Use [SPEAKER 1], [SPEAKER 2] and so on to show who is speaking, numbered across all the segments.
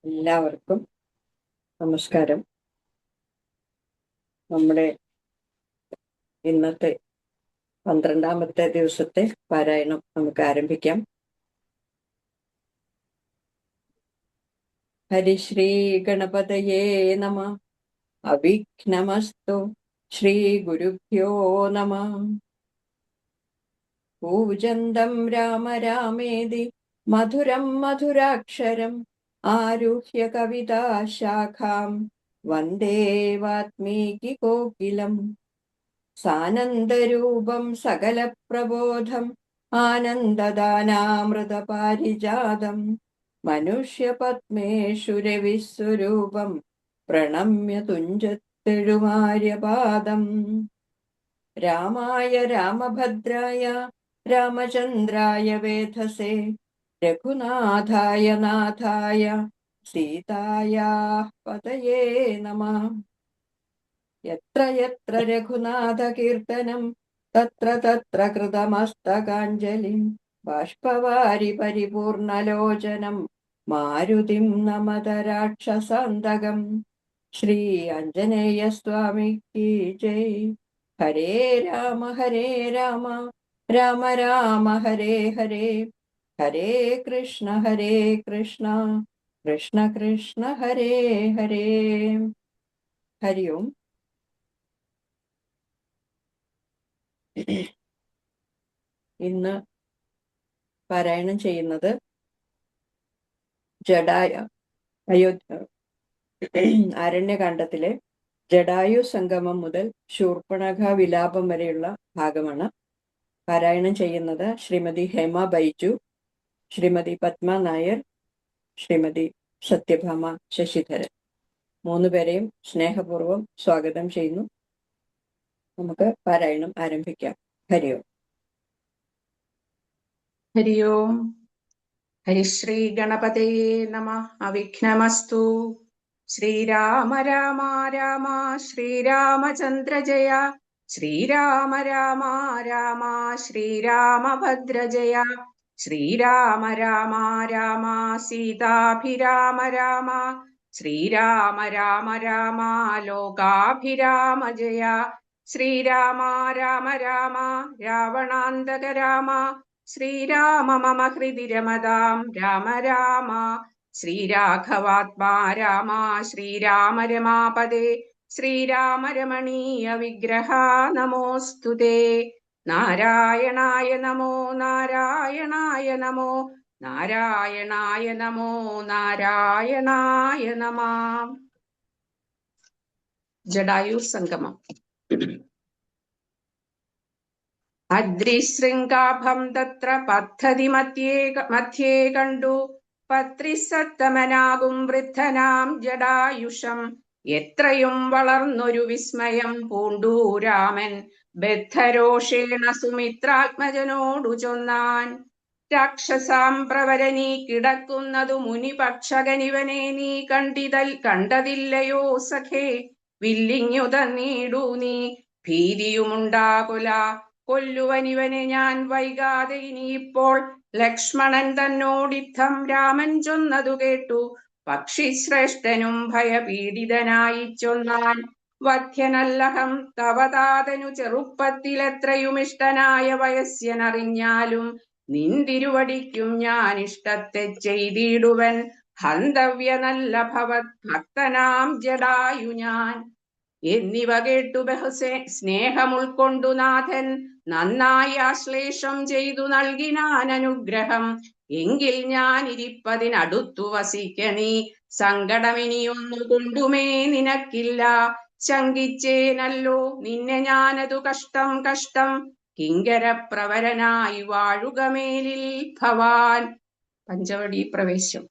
[SPEAKER 1] എല്ലാവർക്കും നമസ്കാരം. നമ്മുടെ ഇന്നത്തെ 12ാമത്തെ ദിവസത്തെ പാരായണം നമുക്ക് ആരംഭിക്കാം. ഹരിശ്രീ ഗണപതയേ നമ. അവിഘ്നമസ്തു. ശ്രീ ഗുരുഭ്യോ നമ. പൂജന്തം രാമ രാമേതി മധുരം മധുരാക്ഷരം ആരുഹ്യ കവിതാശാഖാം വന്ദേ വാത്മീകി കോകിലം. സാനന്ദരൂപം സകല പ്രബോധം ആനന്ദദാനാമൃതപാരിജാതം മനുഷ്യപത്മേഷു രവിസ്വരൂപം പ്രണമ്യ തുഞ്ചത്തെഴുമാര്യപാദം. രാമായ രാമഭദ്രായ രാമചന്ദ്രായ വേധസേ രഘുനാഥായ നാഥായ സീതായാഃ പതയേ നമഃ. യത്ര യത്ര രഘുനാഥകീർത്തനം തത്ര തത്ര കൃതമസ്തകാഞ്ജലിം ബാഷ്പവാരി പരിപൂർണലോചനം മാരുതിം നമത രാക്ഷസാന്തകം. ശ്രീ ആഞ്ജനേയസ്വാമിക്ക് ജയ്. ഹരേ രാമ രാമ രാമ ഹരേ ഹരേ, ഹരേ കൃഷ്ണ കൃഷ്ണ കൃഷ്ണ ഹരേ ഹരേ. ഹരി ഓം. ഇന്ന് പാരായണം ചെയ്യുന്നത് ആരണ്യകാണ്ഡത്തിലെ ജടായു സംഗമം മുതൽ ശൂർപ്പണഖ വിലാപം വരെയുള്ള ഭാഗമാണ്. പാരായണം ചെയ്യുന്നത് ശ്രീമതി ഹേമ ബൈജു, ശ്രീമതി പത്മ നായർ, ശ്രീമതി സത്യഭാമ ശശിധരൻ. 3 പേരെയും സ്നേഹപൂർവ്വം സ്വാഗതം ചെയ്യുന്നു. നമുക്ക് പാരായണം ആരംഭിക്കാം. ഹരി ഓം.
[SPEAKER 2] ഹരി ഓം. ഹരിശ്രീ ഗണപതയേ നമ. അവിഘ്നമസ്തു. ശ്രീരാമ രാമ രാമ ശ്രീരാമചന്ദ്ര ജയ. ശ്രീരാമ രാമ രാമ ശ്രീരാമഭദ്ര ജയ. ശ്രീരാമ രാമ രാമ സീതാഭിരാമ രാമ. ശ്രീരാമ രാമ രാമ ലോകാഭിരാമ ജയ. ശ്രീരാമ രാമ രാമ രാവണാന്തക രാമ. ശ്രീരാമ മമ ഹൃദി രമതാം രാമ രാമ. ശ്രീരാഘവാത്മാ രാമ ശ്രീരാമ രമാപദേ. ശ്രീരാമ രമണീയ വിഗ്രഹ നമോസ്തുതേ. നാരായണായ നമോ നാരായണായ നമോ നാരായണായ നമോ നാരായണായ നമ. ജടായു സംഗമം. അദ്രിശൃംഗാഭം തത്ര പദ്ധതി മധ്യേ കണ്ടു. പത്രിസത്തമനാകും വൃദ്ധനാം ജടായുഷം എത്രയും വളർന്നൊരു വിസ്മയം പൂണ്ടു രാമൻ. ബദ്ധരോഷേണ സുമിത്രാത്മജനോടു ചൊന്നാൻ. രാക്ഷസാം പ്രവരനീ കിടക്കുന്നതു മുനിപക്ഷകനിവനെ നീ കണ്ടതില്ലയോ സഖേ. വില്ലിങ്ങു തന്നീടു നീ ഭീതിയുമുണ്ടാകുല. കൊല്ലുവനിവനെ ഞാൻ വൈകാതെ ഇനിയിപ്പോൾ. ലക്ഷ്മണൻ തന്നോടിത്തം രാമൻ ചൊന്നതു കേട്ടു. പക്ഷിശ്രേഷ്ഠനും ഭയപീഡിതനായി ചൊന്നാൻ. വധ്യനല്ലഹം തവതാതനു ചെറുപ്പത്തിലെത്രയുമിഷ്ടനായ വയസ്യനറിഞ്ഞാലും നിന്തിരുവടിക്കും ഞാൻ ഇഷ്ടത്തെ ചെയ്തിടുവൻ. ഹന്തവ്യ നല്ല ഭവത് ഭക്തനാം ജടായു ഞാൻ. എന്നിവ കേട്ടു ബഹുസേ സ്നേഹമുൾക്കൊണ്ടു നാഥൻ നന്നായി ആശ്ലേഷം ചെയ്തു നൽകിനാൻ അനുഗ്രഹം. എങ്കിൽ ഞാൻ ഇരിപ്പതിനടുത്തു വസിക്ക നീ. സങ്കടമിനിയൊന്നു കൊണ്ടുമേ നിനക്കില്ല. ശങ്കിച്ചേനല്ലോ നിന്നെ ഞാനതു കഷ്ടം കഷ്ടം. കിങ്കരപ്രവരനായി വാഴുകമേലിൽ ഭവാൻ. പഞ്ചവടി പ്രവേശം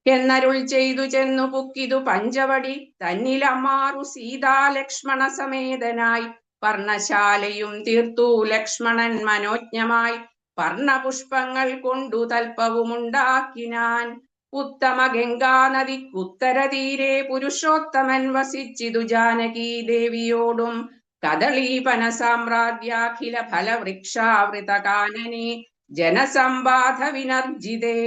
[SPEAKER 2] എന്നരുൾ ചെയ്തു ചെന്നു പുക്കിതു പഞ്ചവടി തന്നിലമാറു സീതാലക്ഷ്മണ സമേതനായി. പർണശാലയും തീർത്തു ലക്ഷ്മണൻ മനോജ്ഞമായി. പർണപുഷ്പങ്ങൾ കൊണ്ടു തൽപ്പവുമുണ്ടാക്കിനാൻ. ഉത്തമ ഗംഗാനദിക്കുത്തര തീരെ പുരുഷോത്തമൻ വസിച്ചിതു ജാനകീ ദേവിയോടും. കദളീപന സാമ്രാജ്യാഖില ഫലവൃക്ഷാവൃത കാനനെ ജനസമ്പാധ വിനർജിതേ.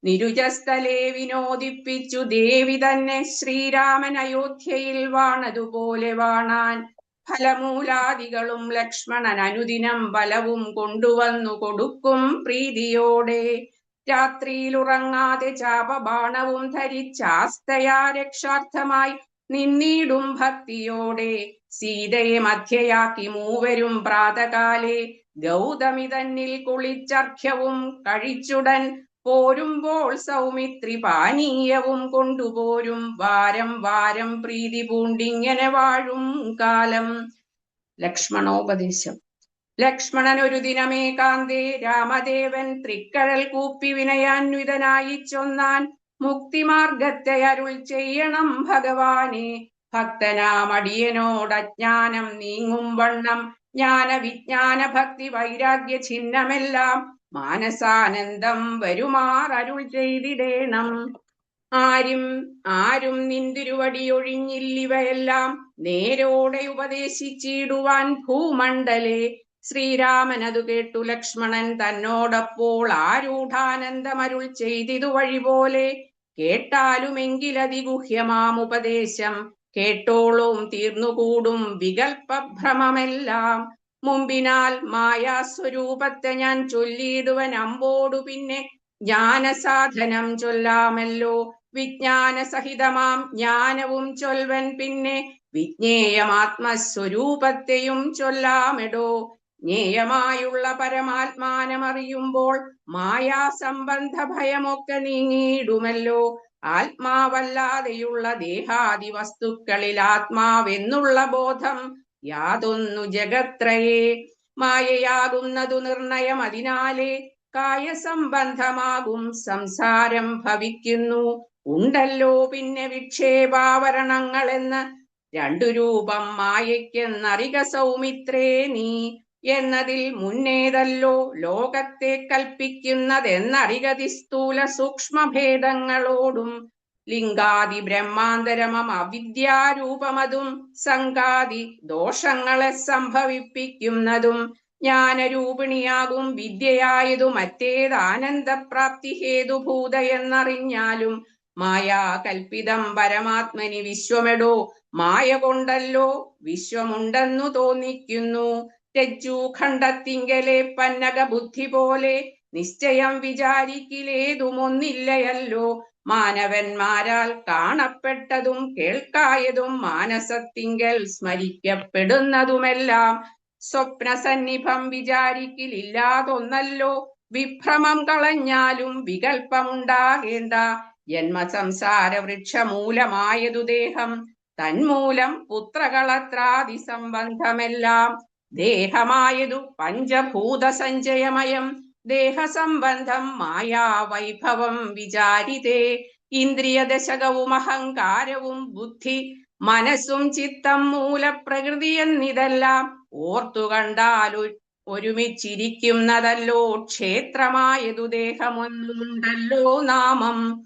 [SPEAKER 2] നിരുജസ്ഥലെ വിനോദിപ്പിച്ചു ദേവി തന്നെ ശ്രീരാമൻ അയോധ്യയിൽ വാണതുപോലെ വാണാൻ. ഫലമൂലാദികളും ലക്ഷ്മണൻ അനുദിനം ബലവും കൊണ്ടുവന്നു കൊടുക്കും പ്രീതിയോടെ. രാത്രിയിലുറങ്ങാതെ ചാപബാണവും ധരിച്ചാസ്തയാ രക്ഷാർത്ഥമായി നിന്നീടും ഭക്തിയോടെ. സീതയെ മധ്യയാക്കി മൂവരും പ്രാതകാലെ ഗൗതമി തന്നിൽ കുളിച്ചർഘ്യവും കഴിച്ചുടൻ പോരുമ്പോൾ സൗമിത്രി പാനീയവും കൊണ്ടുപോരും. വാരം വാരം പ്രീതി പൂണ്ടിങ്ങനെ വാഴും കാലം. ലക്ഷ്മണോപദേശം. ലക്ഷ്മണൻ ഒരു ദിനമേകാന്തേ രാമദേവൻ തൃക്കഴൽ കൂപ്പി വിനയാന്വിതനായി ചൊന്നാൻ. മുക്തിമാർഗത്തെ അരുൾ ചെയ്യണം ഭഗവാനെ, ഭക്തനാമടിയനോടജ്ഞാനം നീങ്ങും വണ്ണം. ജ്ഞാന വിജ്ഞാന ഭക്തി വൈരാഗ്യ ഛിന്നമെല്ലാം മാനസാനന്ദം വരുമാറരുൾ ചെയ്തിടേണം. ആരും നിന്തിരുവടിയൊഴിഞ്ഞില്ലിവയെല്ലാം നേരോടെ ഉപദേശിച്ചിടുവാൻ ഭൂമണ്ഡലേ. ശ്രീരാമനതു കേട്ടു ലക്ഷ്മണൻ തന്നോടപ്പോൾ ആരൂഢാനന്ദമരുൾ ചെയ്തിതു വഴിപോലെ. കേട്ടാലുമെങ്കിലതിഗുഹ്യമാമുപദേശം കേട്ടോളും തീർന്നുകൂടും വികൽപ്പഭ്രമമെല്ലാം. മുമ്പിനാൽ മായാസ്വരൂപത്തെ ഞാൻ ചൊല്ലിയിടുവൻ അമ്പോടു പിന്നെ ജ്ഞാനസാധനം ചൊല്ലാമല്ലോ. വിജ്ഞാനസഹിതമാം ജ്ഞാനവും ചൊൽവൻ പിന്നെ വിജ്ഞേയമാത്മസ്വരൂപത്തെയും ചൊല്ലാമെടോ. ജ്ഞേയമായുള്ള പരമാത്മാനമറിയുമ്പോൾ മായാസംബന്ധ ഭയമൊക്കെ നീങ്ങിയിടുമല്ലോ. ആത്മാവല്ലാതെയുള്ള ദേഹാദി വസ്തുക്കളിൽ ആത്മാവെന്നുള്ള ബോധം യാതൊന്നു ജഗത്രയേ. മായയാകുന്നതു നിർണയം, അതിനാലേ കായസംബന്ധമാകും സംസാരം ഭവിക്കുന്നു. ഉണ്ടല്ലോ പിന്നെ വിക്ഷേപാവരണങ്ങളെന്ന് രണ്ടു രൂപം മായയ്ക്കെന്നറിക സൗമിത്രേ നീ. എന്നതിൽ മുന്നേതല്ലോ ലോകത്തെ കൽപ്പിക്കുന്നതെന്നറികതി സ്ഥൂല സൂക്ഷ്മഭേദങ്ങളോടും. ലിംഗാദി ബ്രഹ്മാന്തരമം അവിദ്യാരൂപമതും സംഘാതി ദോഷങ്ങളെ സംഭവിപ്പിക്കുന്നതും. ജ്ഞാനരൂപിണിയാകും വിദ്യയായതു മറ്റേതാനന്ദപ്രാപ്തി ഹേതുഭൂത എന്നറിഞ്ഞാലും. മായാകൽപ്പിതം പരമാത്മനി വിശ്വമെടോ. മായ കൊണ്ടല്ലോ വിശ്വമുണ്ടെന്നു തോന്നിക്കുന്നു. രജ്ജുഖണ്ഡത്തിങ്കലെ പന്നക ബുദ്ധി പോലെ നിശ്ചയം വിചാരിക്കിലേതുമൊന്നില്ലയല്ലോ. മാനവന്മാരാൽ കാണപ്പെട്ടതും കേൾക്കായതും മാനസത്തിങ്കൽ സ്മരിക്കപ്പെടുന്നതുമെല്ലാം സ്വപ്നസന്നിഭം വിചാരിക്കിലില്ലാതൊന്നല്ലോ. വിഭ്രമം കളഞ്ഞാലും വികൽപ്പമുണ്ടാകേണ്ട. ജന്മസംസാര വൃക്ഷമൂലമായതു ദേഹം, തന്മൂലം പുത്രകളത്രാദി സംബന്ധമെല്ലാം. ദേഹമായതു പഞ്ചഭൂത സഞ്ചയമയം, ദേഹസംബന്ധം മായാവൈഭവം വിചാരിതേ. ഇന്ദ്രിയദശകവും അഹങ്കാരവും ബുദ്ധി മനസ്സും ചിത്തം മൂലപ്രകൃതി എന്നിതെല്ലാം ഓർത്തു കണ്ടാൽ ഒരുമിച്ചിരിക്കുന്നതല്ലോ. ക്ഷേത്രമായതു ദേഹമൊന്നുണ്ടല്ലോ നാമം.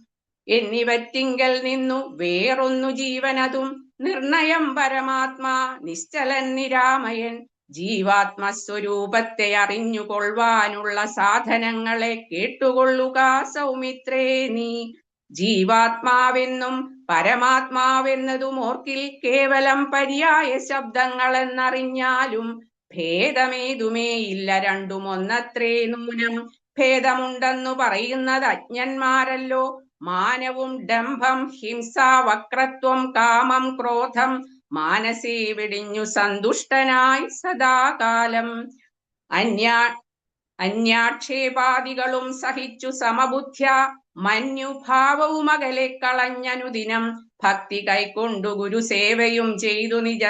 [SPEAKER 2] എന്നിവറ്റിങ്കൽ നിന്നു വേറൊന്നു ജീവനതും നിർണയം പരമാത്മാ നിശ്ചലൻ നിരാമയൻ. ജീവാത്മസ്വരൂപത്തെ അറിഞ്ഞുകൊള്ളുവാനുള്ള സാധനങ്ങളെ കേട്ടുകൊള്ളുക സൗമിത്രേ നീ. ജീവാത്മാവെന്നും പരമാത്മാവെന്നതും ഓർക്കിൽ കേവലം പര്യായ ശബ്ദങ്ങളെന്നറിഞ്ഞാലും. ഭേദമേതുമേ ഇല്ല, രണ്ടും ഒന്നത്രേ നൂനം. ഭേദമുണ്ടെന്നു പറയുന്നത് അജ്ഞന്മാരല്ലോ. മാനവും ഡംഭം ഹിംസ വക്രത്വം കാമം ക്രോധം മാനസേ വെടിഞ്ഞു സന്തുഷ്ടനായി സദാകാലം. അന്യാക്ഷേപാദികളും സഹിച്ചു സമബുദ്ധ്യ മന്യുഭാവവും അകലെ കളഞ്ഞനുദിനം. ഭക്തി കൈക്കൊണ്ടു ഗുരുസേവയും ചെയ്തു നിജ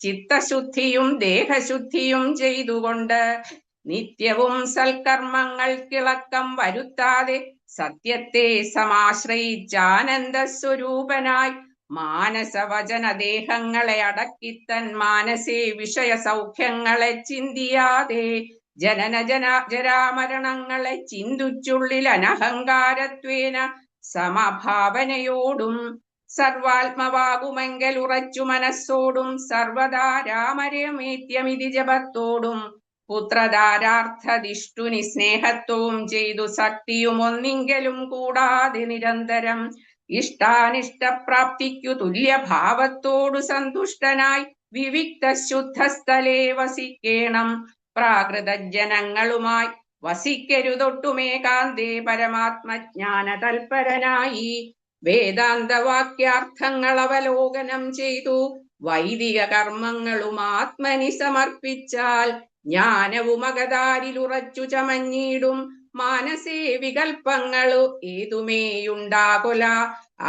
[SPEAKER 2] ചിത്തശുദ്ധിയും ദേഹശുദ്ധിയും ചെയ്തുകൊണ്ട് നിത്യവും സൽക്കർമ്മങ്ങൾക്കിളക്കം വരുത്താതെ സത്യത്തെ സമാശ്രയിച്ചാനന്ദ സ്വരൂപനായി മാനസവചന ദേഹങ്ങളെ അടക്കിത്തൻ മാനസേ വിഷയ സൗഖ്യങ്ങളെ ചിന്തിയാതെ ജനന ജരാമരണങ്ങളെ ചിന്തിച്ചുള്ളിൽ അനഹങ്കാരത്വേന സമഭാവനയോടും സർവാത്മവാകുമെങ്കിൽ ഉറച്ചു മനസ്സോടും സർവദാ രാമരമേത്യമിതി ജപത്തോടും പുത്രധാരാർത്ഥദിഷ്ടുനി സ്നേഹത്വവും ചെയ്തു സക്തിയും ഒന്നിങ്കലും കൂടാതെ നിരന്തരം ഇഷ്ടാനിഷ്ടപ്രാപ്തിക്കു തുല്യഭാവത്തോടു സന്തുഷ്ടനായി വിവിക്ത ശുദ്ധസ്ഥലേ വസിക്കേണം. പ്രാകൃതജനങ്ങളുമായി വസിക്കരുതൊട്ടുമേകാന്തേ പരമാത്മജ്ഞാന തൽപരനായി വേദാന്തവാക്യാർത്ഥങ്ങൾ അവലോകനം ചെയ്തു വൈദിക കർമ്മങ്ങളും ആത്മനി സമർപ്പിച്ചാൽ ജ്ഞാനവും അകതാരിലുറച്ചു ചമഞ്ഞിടും. മാനസേ വികൽപ്പങ്ങളു ഏതുമേയുണ്ടാകൊല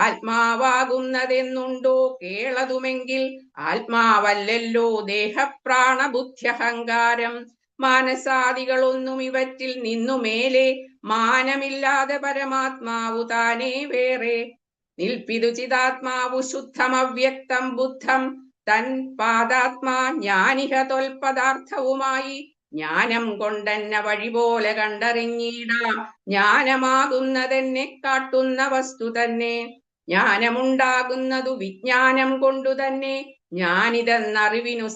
[SPEAKER 2] ആത്മാവാകുന്നതെന്നുണ്ടോ കേളതുമെങ്കിൽ ആത്മാവല്ലല്ലോ ദേഹപ്രാണബുദ്ധ്യഹങ്കാരം. മാനസാദികളൊന്നും ഇവറ്റിൽ നിന്നു മേലെ മാനമില്ലാതെ പരമാത്മാവു താനേ വേറെ നിൽപ്പിതു ചിതാത്മാവു ശുദ്ധമവ്യക്തം ബുദ്ധം തൻ പാദാത്മാ ജ്ഞാനിക തൊൽപദാർത്ഥവുമായി ജ്ഞാനം കൊണ്ടെന്നെ വഴി പോലെ കണ്ടറിഞ്ഞിടാം. ജ്ഞാനമാകുന്നതെന്നെ കാട്ടുന്ന വസ്തു തന്നെ. ജ്ഞാനമുണ്ടാകുന്നതു വിജ്ഞാനം കൊണ്ടു തന്നെ. ഞാനിതെന്നറിവിനു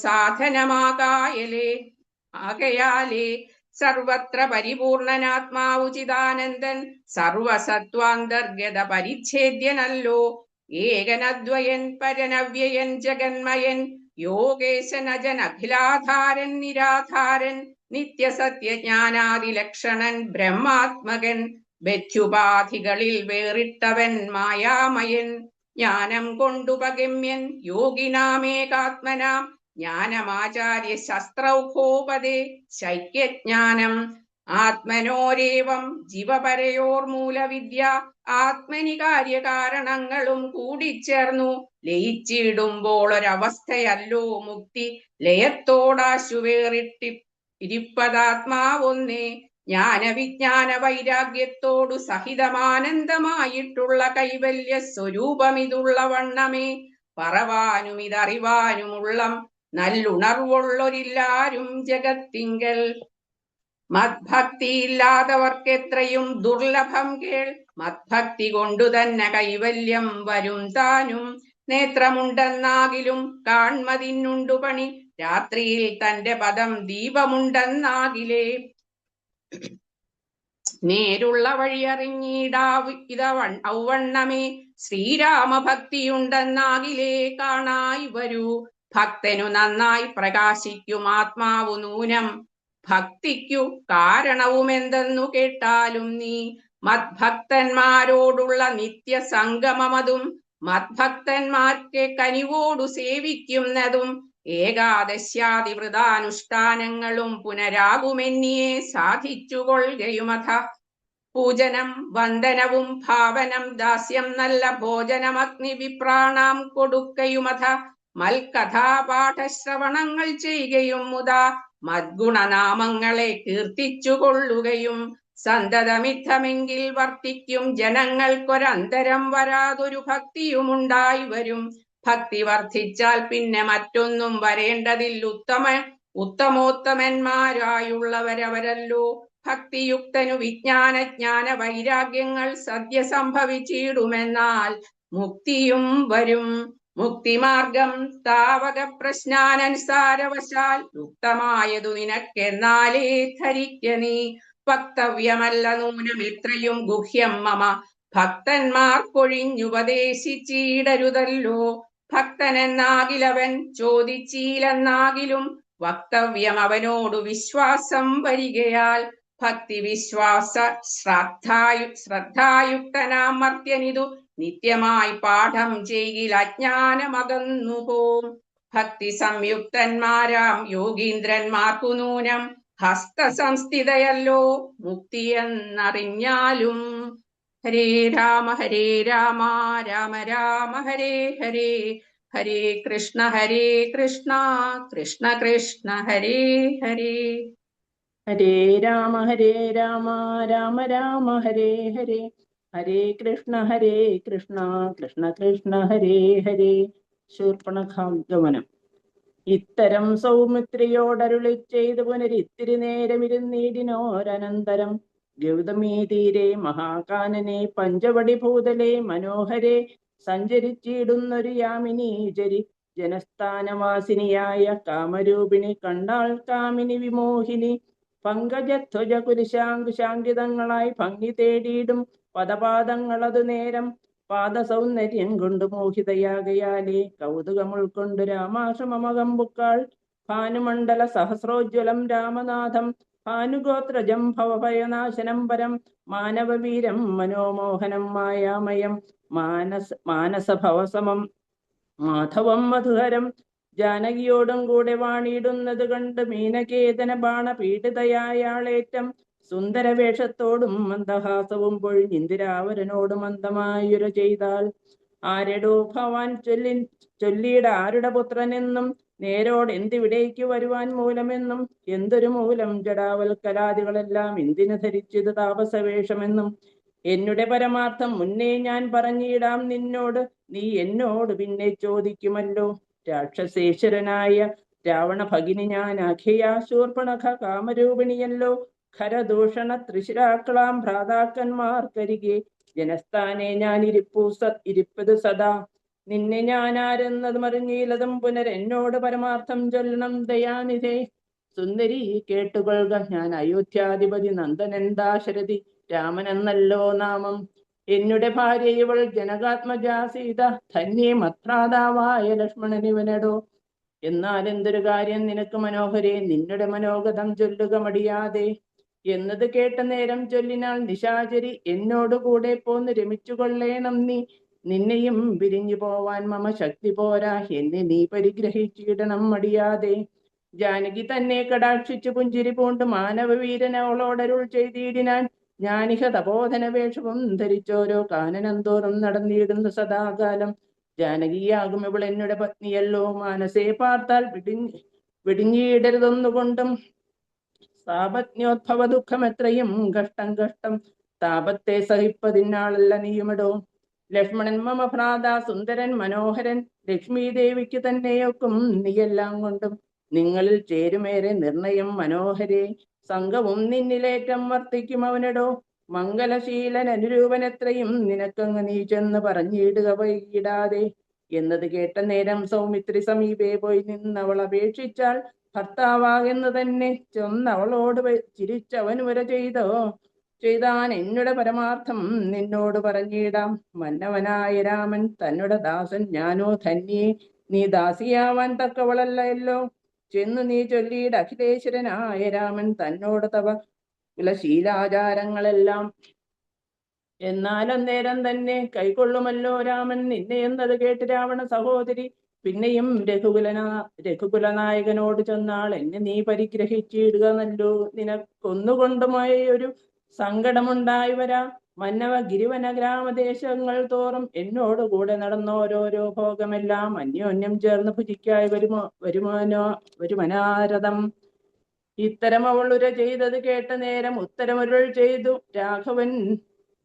[SPEAKER 2] ആകയാലേ സർവത്ര പരിപൂർണനാത്മാവു ചിദാനന്ദൻ സർവസത്വാന്തർഗത പരിച്ഛേദ്യനല്ലോ. ഏകനദ്വയൻ പരനവ്യയൻ ജഗന്മയൻ യോഗേശൻ അജൻ അഖിലാധാരൻ നിരാധാരൻ നിത്യസത്യജ്ഞാനാദിലക്ഷണൻ ബ്രഹ്മാത്മകൻ ബദ്ധ്യുപാധികളിൽ വേറിട്ടവൻ മായാമയൻ ജ്ഞാനം കൊണ്ടു പഗമ്യൻ യോഗിനാമേകാത്മനാം ജ്ഞാനമാചാര്യ ശസ്ത്രൗഘോപദേ ശൈക്യജ്ഞാനം. ആത്മനോരേവം ജീവപരയോർമൂലവിദ്യ ആത്മനി കാര്യകാരണങ്ങളും കൂടിച്ചേർന്നു ലയിച്ചിടുമ്പോൾ ഒരവസ്ഥയല്ലോ മുക്തി. ലയത്തോടാശു വേറിട്ടിരിപ്പതാത്മാവൊന്നേ ജ്ഞാനവിജ്ഞാന വൈരാഗ്യത്തോടു സഹിതമാനന്ദമായിട്ടുള്ള കൈവല്യ സ്വരൂപമിതുള്ള വണ്ണമേ പറവാനും ഇതറിവാനുമുള്ളം നല്ലുണർവുള്ളൊരില്ലാരും ജഗത്തിങ്കൽ. മദ്ഭക്തിയില്ലാത്തവർക്കെത്രയും ദുർലഭം കേൾ. മദ്ഭക്തി കൊണ്ടു തന്നെ കൈവല്യം വരും താനും. നേത്രമുണ്ടെന്നാകിലും കാൺമതിന്നുണ്ടു പണി രാത്രിയിൽ തന്റെ പദം ദീപമുണ്ടെന്നാകിലേ. നേരുള്ള വഴി അറിഞ്ഞിടാവ് ഔവണ്ണമേ ശ്രീരാമഭക്തിയുണ്ടെന്നാകിലേ കാണായി വരൂ. ഭക്തനു നന്നായി പ്രകാശിക്കും ആത്മാവു നൂനം. ഭക്തിക്കു കാരണവുമെന്തെന്നു കേട്ടാലും നീ. മദ്ഭക്തന്മാരോടുള്ള നിത്യസംഗമമതും മദ്ഭക്തന്മാർക്ക് കനിവോടു സേവിക്കുന്നതും ഏകാദശ്യാദിവൃതാനുഷ്ഠാനങ്ങളും പുനരാകുമെന്നിയെ സാധിച്ചുകൊള്ളുകയുമഥ. പൂജനം വന്ദനവും ഭാവനം ദാസ്യം നല്ല ഭോജനമഗ്നി വിപ്രാണാം കൊടുക്കയുമഥ. മൽകഥാപാഠശ്രവണങ്ങൾ ചെയ്യുകയും മുതാ മദ്ഗുണനാമങ്ങളെ കീർത്തിച്ചുകൊള്ളുകയും സന്തതമിത്തമെങ്കിൽ വർത്തിക്കും ജനങ്ങൾക്കൊരന്തരം വരാതൊരു ഭക്തിയുമുണ്ടായി വരും. ഭക്തി വർദ്ധിച്ചാൽ പിന്നെ മറ്റൊന്നും വരേണ്ടതിൽ. ഉത്തമോത്തമന്മാരായുള്ളവരവരല്ലോ. ഭക്തിയുക്തനു വിജ്ഞാന വൈരാഗ്യങ്ങൾ സദ്യ സംഭവിച്ചിടുമെന്നാൽ മുക്തിയും വരും. മുക്തിമാർഗം താവക പ്രശ്നാനുസാരവശാൽ യുക്തമായതു നിനക്കെന്നാലേ ധരിക്ക നീ. വക്തവ്യമല്ല നൂനം ഇത്രയും ഗുഹ്യം മമ. ഭക്തന്മാർക്കൊഴിഞ്ഞുപദേശിച്ചിടരുതല്ലോ. ഭക്തനെന്നാകിലവൻ ചോദിച്ചീലെന്നാകിലും വക്തവ്യം അവനോടു വിശ്വാസം വരികയാൽ. ഭക്തി വിശ്വാസ ശ്രദ്ധായുക്തനാം മർത്യനിതു നിത്യമായി പാഠം ചെയ്യിൽ അജ്ഞാനമകന്നു പോം. ഭക്തി സംയുക്തന്മാരാം യോഗീന്ദ്രന്മാർക്കു നൂനം ഹസ്തസംസ്ഥിതയല്ലോ മുക്തിയെന്നറിഞ്ഞാലും. ഹരേ രാമ രാമ രാമ ഹരേ ഹരേ. ഹരേ കൃഷ്ണ കൃഷ്ണ കൃഷ്ണ ഹരേ ഹരേ.
[SPEAKER 3] ഹരേ രാമ രാമ രാമ ഹരേ ഹരേ. ഹരേ കൃഷ്ണ കൃഷ്ണ കൃഷ്ണ ഹരേ ഹരേ. ശൂർപ്പണഖാഗമനം. ഇത്തരം സൗമിത്രിയോടരുളി ചെയ്തു പുനരിത്തിരി നേരമിരുന്നീടിനോരനന്തരം ഗൗതമീ തീരെ മഹാകാനനെ പഞ്ചവടി ഭൂതലെ മനോഹരെ സഞ്ചരിച്ചിടുന്നൊരു യാമിനി ജനസ്ഥാനവാസിനിയായ കാമരൂപിണി കണ്ടാൾ കാമിനി വിമോഹിനി പങ്കജധ്വജ കുരിശാങ്കുശാങ്കിതങ്ങളായി ഭംഗി തേടിയിടും പദപാദങ്ങളതു നേരം പാദസൗന്ദര്യം കൊണ്ട് മോഹിതയാകയാലേ കൗതുകം ഉൾക്കൊണ്ടു രാമാശ്രമമകം ബുക്കാൾ ഭാനുമണ്ഡല സഹസ്രോജ്വലം രാമനാഥം ഭാനുഗോത്രജം ഭവഭയനാശനം പരം മാനവവീരം മനോമോഹനം മായാമയം മാനസഭവസമം മാധവം മധുഹരം ജാനകിയോടും കൂടെ വാണിയിടുന്നത് കണ്ട് മീനകേതന ബാണപീഡിതയായാളേറ്റം സുന്ദരവേഷത്തോടും മന്ദഹാസവും പൊഴിഞ്ഞിന്ദിരാവരനോട് മന്ദമായുര ചെയ്താൽ ആരെടോ ഭവാൻ ചൊല്ലിയുടെ ആരുടെ പുത്രനെന്നും നേരോട് എന്തിവിടേക്ക് വരുവാൻ മൂലമെന്നും എന്തൊരു മൂലം ജടാവൽക്കലാദികളെല്ലാം എന്തിനു ധരിച്ചത് താപസവേഷമെന്നും എന്നുടെ പരമാർത്ഥം മുന്നേ ഞാൻ പറഞ്ഞിടാം നിന്നോട്, നീ എന്നോട് പിന്നെ ചോദിക്കുമല്ലോ. രാക്ഷസേശ്വരനായ രാവണ ഭഗിനി ഞാൻ അഖിയ ശൂർപ്പണഖ കാമരൂപിണിയല്ലോ. ഖരദൂഷണ തൃശിരാക്കളാം ഭ്രാതാക്കന്മാർക്കരികെ ജനസ്ഥാനെ ഞാൻ ഇരിപ്പത് സദാ. നിന്നെ ഞാൻ ആരെന്നത് മറിഞ്ഞീലതും പുനരെന്നോട് പരമാർത്ഥം ചൊല്ലണം ദയാനിധേ. സുന്ദരി കേട്ടുകൊള്ളുക, ഞാൻ അയോധ്യാധിപതി നന്ദനൻ ദാശരഥി രാമനെന്നല്ലോ നാമം. എന്നുടെ ഭാര്യ ഇവൾ ജനകാത്മജാ സീത, ധന്യേ മത്ഭ്രാതാവായ ലക്ഷ്മണനിവനടോ. എന്നാൽ എന്തൊരു കാര്യം നിനക്ക് മനോഹരേ, നിന്നുടെ മനോഗതം ചൊല്ലുക മടിയാതെ. എന്നത് കേട്ട നേരം ചൊല്ലിനാൾ നിശാചരി, എന്നോടുകൂടെ പോന്ന് രമിച്ചു കൊള്ളേണം നീ. നിന്നെയും പിരിഞ്ഞു പോവാൻ മമ ശക്തി പോരാ, എന്നെ നീ പരിഗ്രഹിച്ചിടണം മടിയാതെ. ജാനകി തന്നെ കടാക്ഷിച്ചു പുഞ്ചിരി പൂണ്ട് മാനവവീരൻ അവളോടരുൾ ചെയ്തിടിനാൻ, ഞാനിഹ തപോധന വേഷവും ധരിച്ചോരോ കാനനം തോറും നടന്നിടുന്നു സദാകാലം. ജാനകിയാകും ഇവൾ എന്നുടെ പത്നിയല്ലോ, മാനസേ പാർത്താൽ വെടിഞ്ഞിടരുതൊന്നുകൊണ്ടും. സാപജ്ഞോദ്ഭവ ദുഃഖം എത്രയും കഷ്ടം കഷ്ടം, താപത്തെ സഹിപ്പതിനാളല്ല നീയുമിടോ. ലക്ഷ്മണൻ മമ ഭ്രാത സുന്ദരൻ മനോഹരൻ, ലക്ഷ്മി ദേവിക്ക് തന്നെയൊക്കും നീയെല്ലാം കൊണ്ടും. നിങ്ങളിൽ ചേരുമേറെ നിർണയം മനോഹരേ, സംഘവും നിന്നിലേറ്റം വർത്തിക്കും അവനിടോ. മംഗലശീലൻ അനുരൂപൻ എത്രയും നിനക്കങ്ങ് നീ ചെന്ന് പറഞ്ഞിടുക വൈകിടാതെ. എന്നത് കേട്ട നേരം സൗമിത്രി സമീപേ പോയി നിന്നവൾ അപേക്ഷിച്ചാൽ, ഭർത്താവാകെന്ന് തന്നെ ചെന്നവളോട് ചിരിച്ചവൻ വര ചെയ്താൻ എന്നുടെ പരമാർത്ഥം നിന്നോട് പറഞ്ഞിടാം. മന്നവനായ രാമൻ തന്നുടെ ദാസൻ ഞാനോ ധന്യേ, നീ ദാസിയാവാൻ തക്കവളല്ലല്ലോ. ചെന്നു നീ ചൊല്ലിയിട അഖിലേശ്വരനായ രാമൻ തന്നോട് തവ കുലശീലാചാരങ്ങളെല്ലാം. എന്നാൽ അന്നേരം തന്നെ കൈക്കൊള്ളുമല്ലോ രാമൻ നിന്നെ എന്നത് കേട്ട് രാവണ സഹോദരി പിന്നെയും രഘുകുലനായകനോട് ചെന്നാൾ, എന്നെ നീ പരിഗ്രഹിച്ചിടുക നല്ലോ. നിനക്കൊന്നുകൊണ്ടുമായ ഒരു സങ്കടമുണ്ടായി വരാ. മന്നവ ഗിരിവന ഗ്രാമദേശങ്ങൾ തോറും എന്നോടുകൂടെ നടന്നോരോരോ ഭോഗമെല്ലാം അന്യോന്യം ചേർന്ന് ഭുജിക്കായി വരുമനാരഥം. ഇത്തരം അവൾ ഉര ചെയ്തത് കേട്ട നേരം ഉത്തരമരുൾ ചെയ്തു രാഘവൻ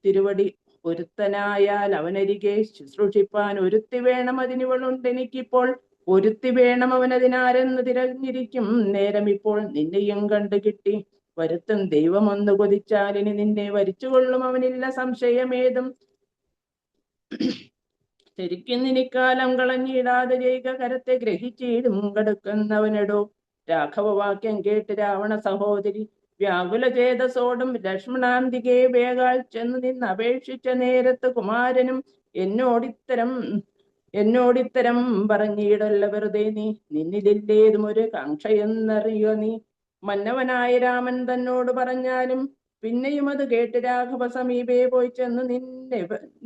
[SPEAKER 3] തിരുവടി, ഒരുത്തനായാൽ അവനരികെ ശുശ്രൂഷിപ്പാൻ ഒരുത്തി വേണം, അതിനിവളുണ്ടെനിക്കിപ്പോൾ. ഒരുത്തി വേണം അവനതിനാരെന്ന് തിരഞ്ഞിരിക്കും നേരം ഇപ്പോൾ. നിന്നെയും കണ്ടു കിട്ടി വരുത്തും ദൈവമൊന്നു കൊതിച്ചാൽ ഇനി നിന്നെ വരിച്ചുകൊള്ളും അവനില്ല സംശയമേതും. ശരിക്കും നിനിക്കാലം കളഞ്ഞിടാതെ ചെയ്യുക, കരത്തെ ഗ്രഹിച്ചിടും കടുക്കുന്നവനെടോ. രാഘവവാക്യം കേട്ട് രാവണ സഹോദരി വ്യാകുല ചേതസോടും ലക്ഷ്മണാന്തികെ വേഗാൽ ചെന്ന് നിന്ന് അപേക്ഷിച്ച നേരത്ത് കുമാരനും എന്നോടിത്തരം പറഞ്ഞിടല്ല വെറുതെ നീ. നിന്നിലില്ലേതും ഒരു കാംക്ഷയെന്നറിയുക നീ. മന്നവനായ രാമൻ തന്നോട് പറഞ്ഞാലും പിന്നെയും അത് കേട്ട് രാഘവ സമീപേ പോയി ചെന്ന്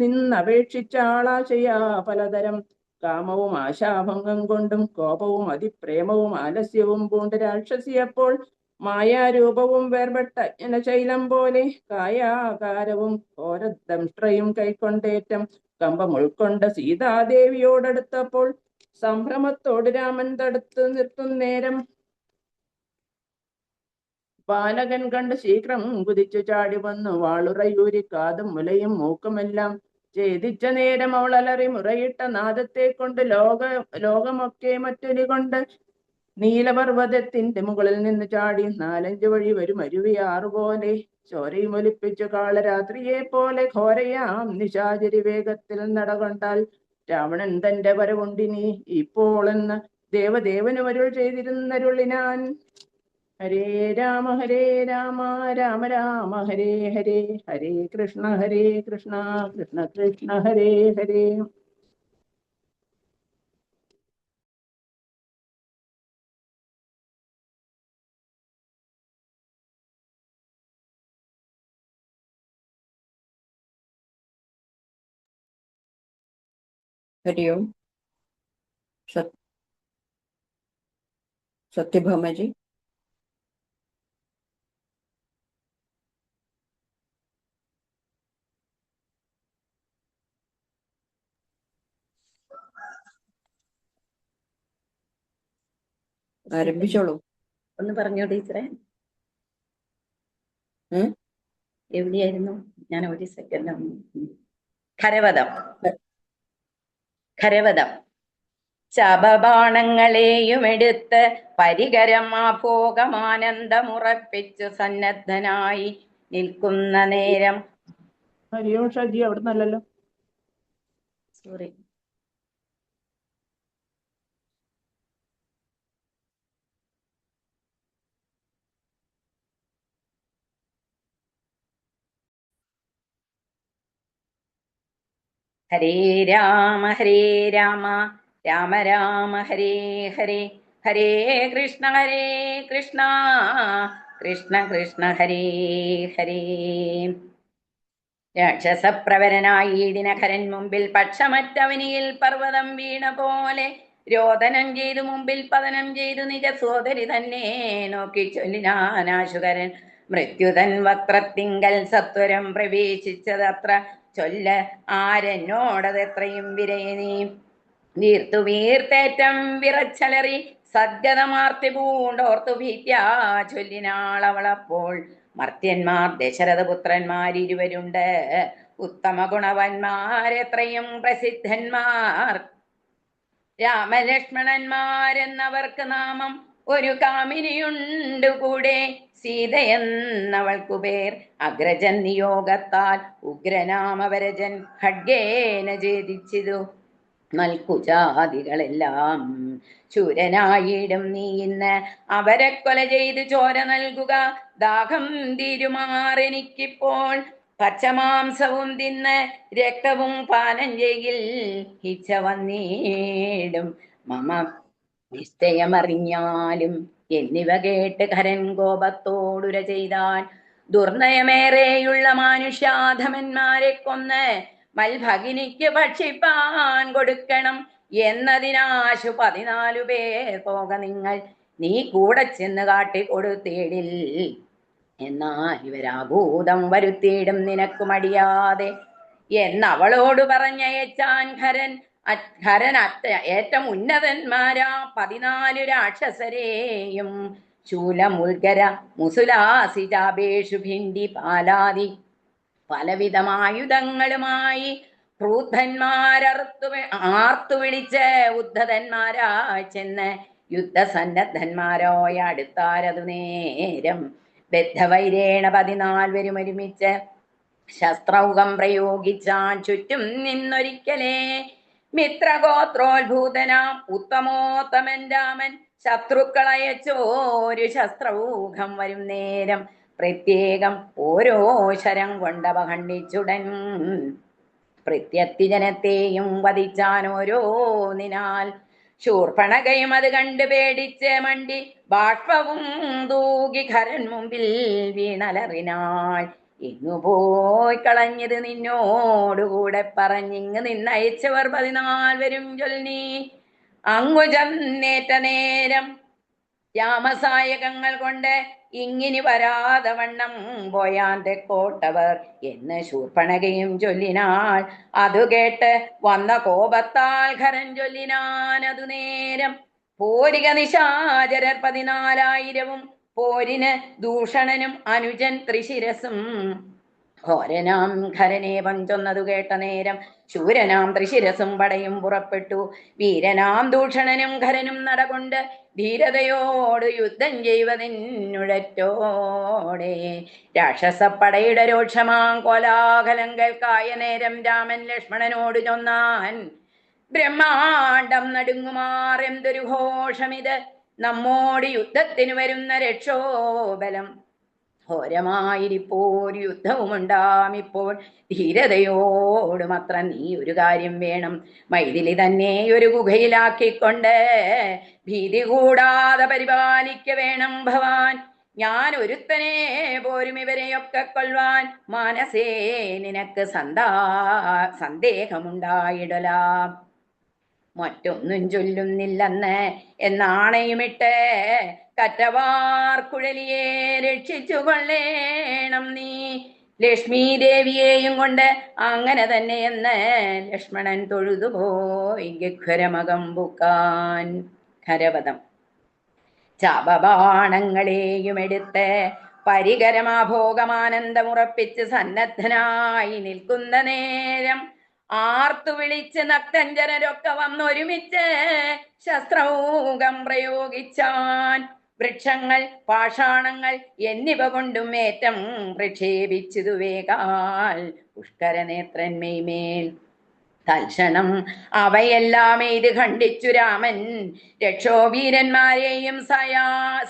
[SPEAKER 3] നിന്നപേക്ഷിച്ച ആളാശയാ പലതരം. കാമവും ആശാഭംഗം കൊണ്ടും കോപവും അതിപ്രേമവും ആലസ്യവും പൂണ്ട് രാക്ഷസിയപ്പോൾ മായാരൂപവും വേർപെട്ട അജ്ഞനശൈലം പോലെ കായാകാരവും ഘോരദംഷ്ട്രയും കൈക്കൊണ്ടേറ്റം കമ്പം ഉൾക്കൊണ്ട സീതാദേവിയോടടുത്തപ്പോൾ സംഭ്രമത്തോട് രാമൻ തടുത്തു നിർത്തും നേരം ബാലകൻ കണ്ട് ശീഘ്രം കുതിച്ചു ചാടി വന്നു വാളുറയൂരി കാതും മുലയും മൂക്കുമെല്ലാം ഛേദിച്ച നേരം അവൾ അലറി മുറയിട്ട നാദത്തെ കൊണ്ട് ലോകമൊക്കെ മറ്റൊരു കൊണ്ട് നീലപർവ്വതത്തിന്റെ മുകളിൽ നിന്ന് ചാടി 4-5 വഴി വരും അരുവിയാറുപോലെ ചോരയുമൊലിപ്പിച്ചു കാളരാത്രിയെ പോലെ ഘോരയാം നിശാചരി വേഗത്തിൽ നടകൊണ്ടാൽ രാവണൻ തന്റെ വരവുണ്ടിനി ഇപ്പോളെന്ന് ദേവദേവന് വരുൾ ചെയ്തിരുന്നരുളിനാൻ. ഹരേ രാമ രാമ രാമ ഹരേ ഹരേ, ഹരേ കൃഷ്ണ കൃഷ്ണ കൃഷ്ണ ഹരേ ഹരേ.
[SPEAKER 1] हरि ओम। सत्यभामा जी। ആരംഭിച്ചോളൂ.
[SPEAKER 4] ഒന്ന് പറഞ്ഞോ ടീച്ചറെ.
[SPEAKER 1] ഉം?
[SPEAKER 4] എവിടെയായിരുന്നു? ഞാൻ ഒരു സെക്കൻഡ്. ഖരവധം. ഖരവധം. ശബബാണങ്ങളെയും എടുത്ത് പരികരം ആഭോഗമാനന്ദമുറപ്പിച്ചു സന്നദ്ധനായി നിൽക്കുന്ന നേരം.
[SPEAKER 3] ഹരിയോ ഷാജി, അവിടെ നല്ലല്ലോ.
[SPEAKER 4] സോറി. ഹരേ രാമ രാമ രാമ ഹരേ ഹരേ, ഹരേ കൃഷ്ണ കൃഷ്ണ കൃഷ്ണ ഹരേ ഹരേ. രാക്ഷസപ്രവരനായി ദിനകരൻ മുമ്പിൽ പക്ഷമറ്റവനിയിൽ പർവ്വതം വീണ പോലെ രോദനം ചെയ്തു മുമ്പിൽ പതനം ചെയ്തു നിജ സോദരി തന്നെ നോക്കി ചൊല്ലിനാനാശുകരൻ. മൃത്യുതൻ വക്രത്തിങ്കൽ സത്വരം പ്രവേശിച്ചതത്ര ചൊല്ല ആരെന്നോടതെത്രയും വിരയനീ. വീർത്തു വീർത്തേറ്റം വിറച്ചലറി സദ്ഗതമാർത്തി പൂണ്ടോർത്തു ഭീത്യാ ചൊല്ലിനാളവളപ്പോൾ. മർത്യന്മാർ ദശരഥപുത്രന്മാരിരുവരുണ്ട്, ഉത്തമ ഗുണവന്മാരെത്രയും പ്രസിദ്ധന്മാർ. രാമലക്ഷ്മണന്മാരെന്നവർക്ക് നാമം ഒരു കാമിനിയുണ്ട് കൂടെ, സീതയെന്നവൾക്കു പേർ. അഗ്രജൻ നിയോഗത്താൽ ഉഗ്രനാമവരജൻ ഖഡ്ഗേന ഛേദിച്ചിതു നൽകുജാതികളെല്ലാം. ശൂരനായിടും നീ ഇന്ന് അവരെ കൊല ചെയ്ത് ചോര നൽകുക. ദാഹം തീരുമാറെനിക്കിപ്പോൾ പച്ചമാംസവും തിന്ന് രക്തവും പാനം ചെയ്യിൽ ഇച്ഛ വന്നീടും മമ നിശ്ചയമറിഞ്ഞാലും. എന്നിവ കേട്ട് ഖരൻ കോപത്തോടുര ചെയ്താൻ. ദുർനയമേറെയുള്ള മാനുഷ്യാധമന്മാരെ കൊന്ന് മൽഭഗിനിക്ക് ഭക്ഷിപ്പാൻ കൊടുക്കണം എന്നതിനാശു 14 പേർ പോക നിങ്ങൾ. നീ കൂടെ ചെന്ന് കാട്ടിക്കൊടുത്തേടിൽ എന്നാൽ ഇവരാഭൂതം വരുത്തിയിടും നിനക്ക് മടിയാതെ എന്നവളോട് പറഞ്ഞയച്ചാൻ ഖരൻ. ഏറ്റവും ഉന്നതന്മാരാ 14 രാക്ഷസരെയും ശൂലമുൽഗര മുസുലാസി ചാപേഷു ഭിണ്ടി പാലാതി പലവിധമായുധങ്ങളുമായി ആർത്തു വിളിച്ച് ഉദ്ധതന്മാരായി ചെന്ന് യുദ്ധസന്നദ്ധന്മാരോയ അടുത്താരതു നേരം. ബദ്ധവൈരേണ 14 പേരും ഒരുമിച്ച് ശസ്ത്രൗകം പ്രയോഗിച്ചാൻ ചുറ്റും നിന്നൊരിക്കലേ. മിത്രഗോത്രോത്ഭൂതനാം ഉത്തമോത്തമൻ രാമൻ ശത്രുക്കളയച്ചോരു ശസ്ത്രൗഘം വരും നേരം പ്രത്യേകം ഓരോ ശരം കൊണ്ടവ ഖണ്ഡിച്ചുടൻ. പ്രത്യത്തിജനത്തെയും വധിച്ചാൻ ഓരോന്നിനാൽ. ശൂർപ്പണകയും അത് കണ്ട് പേടിച്ച് മണ്ടി ബാഷ്പവും തൂകി ഖരൻ മുമ്പിൽ വീണലറിനാൾ. ഇങ്ങു പോയി കളഞ്ഞത് നിന്നോടുകൂടെ പറഞ്ഞിങ്ങ് നിന്നയച്ചവർ 14 പേരും ചൊല്ലി. അങ്ങു ചെന്നേറ്റ നേരം രാമസായകങ്ങൾ കൊണ്ട് ഇങ്ങിനി വരാതെ വണ്ണം പോയാൻ തെക്കോട്ടവർ എന്ന് ശൂർപ്പണകയും ചൊല്ലിനാൾ. അതു കേട്ട് വന്ന കോപത്താൽ ഖരൻ ചൊല്ലിനാൻ അതു നേരം. പോരിക നിശാചരർ 14,000 പോരിന് ദൂഷണനും അനുജൻ ത്രിശിരസും. ഘോരനാം ഖരനേപം ചൊന്നതു കേട്ട നേരം ശൂരനാം ത്രിശിരസും പടയും പുറപ്പെട്ടു. വീരനാം ദൂഷണനും ഖരനും നടകൊണ്ട് ധീരതയോട് യുദ്ധം ചെയ്വതിനുഴറ്റോടെ. രാക്ഷസപ്പടയുടെ രോക്ഷമാം കോലാഹലം കേൾക്കായ നേരം രാമൻ ലക്ഷ്മണനോട് ചൊന്നാൻ. ബ്രഹ്മാണ്ടം നടുങ്ങുമാറെന്തൊരു ഘോഷമിത്, നമ്മോട് യുദ്ധത്തിന് വരുന്ന രക്ഷോബലം. ഘോരമായിരിപ്പോരു യുദ്ധവുമുണ്ടാമിപ്പോൾ, ധീരതയോടുമത്ര നീ ഒരു കാര്യം വേണം. മൈഥിലി തന്നെ ഒരു ഗുഹയിലാക്കിക്കൊണ്ട് ഭീതി കൂടാതെ പരിപാലിക്ക വേണം ഭവാൻ. ഞാൻ ഒരുത്തനെ പോരും ഇവരെയൊക്കെ കൊല്ലുവാൻ, മനസ്സേ നിനക്ക് സന്ദേഹമുണ്ടായിടലാം. മറ്റൊന്നും ചൊല്ലുന്നില്ലെന്ന് എന്നാണയുമിട്ട് കറ്റവാർ കുഴലിയെ രക്ഷിച്ചു കൊള്ളേണം നീ. ലക്ഷ്മി ദേവിയെയും കൊണ്ട് അങ്ങനെ തന്നെയെന്ന് ലക്ഷ്മണൻ തൊഴുതുപോയി ഗഹ്വരമകം ബുക്കാൻ. ഖരപദം. ചാപബാണങ്ങളെയും എടുത്ത് പരികരമാഭോഗമാനന്ദമുറപ്പിച്ച് സന്നദ്ധനായി നിൽക്കുന്ന നേരം ആർത്തു വിളിച്ച് നക്തഞ്ചരരൊക്കെ വന്നൊരുമിച്ച് ശസ്ത്രൗകം പ്രയോഗിച്ചാൻ. വൃക്ഷങ്ങൾ, പാഷാണങ്ങൾ എന്നിവ കൊണ്ടും ഏറ്റം പ്രക്ഷേപിച്ചതു വേഗാൽ പുഷ്കരനേത്രന്മേൽ. തൽക്ഷണം അവയെല്ലാം ഇത് ഖണ്ഡിച്ചു രാമൻ രക്ഷോവീരന്മാരെയും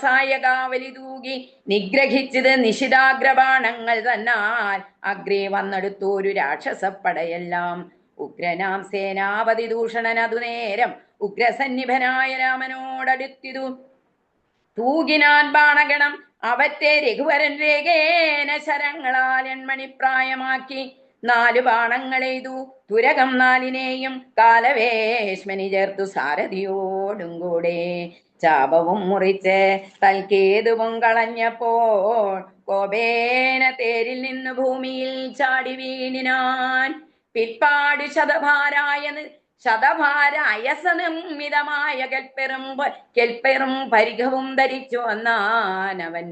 [SPEAKER 4] സായകാവലി തൂകി നിഗ്രഹിച്ചത് നിശിതാഗ്രബാണങ്ങൾ തന്നാൽ. അഗ്രേ വന്നെടുത്തോരു രാക്ഷസപ്പടയെല്ലാം. ഉഗ്രനാം സേനാപതി ദൂഷണൻ അതു നേരം ഉഗ്രസന്നിഭനായ രാമനോടടുത്തിതു. തൂകിനാൻ ബാണഗണം അവറ്റെ രഘുവരൻ വേഗേന ശരങ്ങളാൽ എൺമണിപ്രായമാക്കി. 4 ബാണങ്ങളെയ്തു തുരകം 4നെയും കാലവേശ്മനി ചേർത്തു സാരഥിയോടും കൂടെ. ചാപവും മുറിച്ച് തൽക്കേതുവും കളഞ്ഞപ്പോൾ കോപേന തേരിൽ നിന്ന് ഭൂമിയിൽ ചാടി വീണിനാൻ. പിൽപ്പാട് ശതഭാരായസനിർമ്മിതമായ കെൽപ്പെറും പരിഘവും ധരിച്ചു വന്നാൻ അവൻ.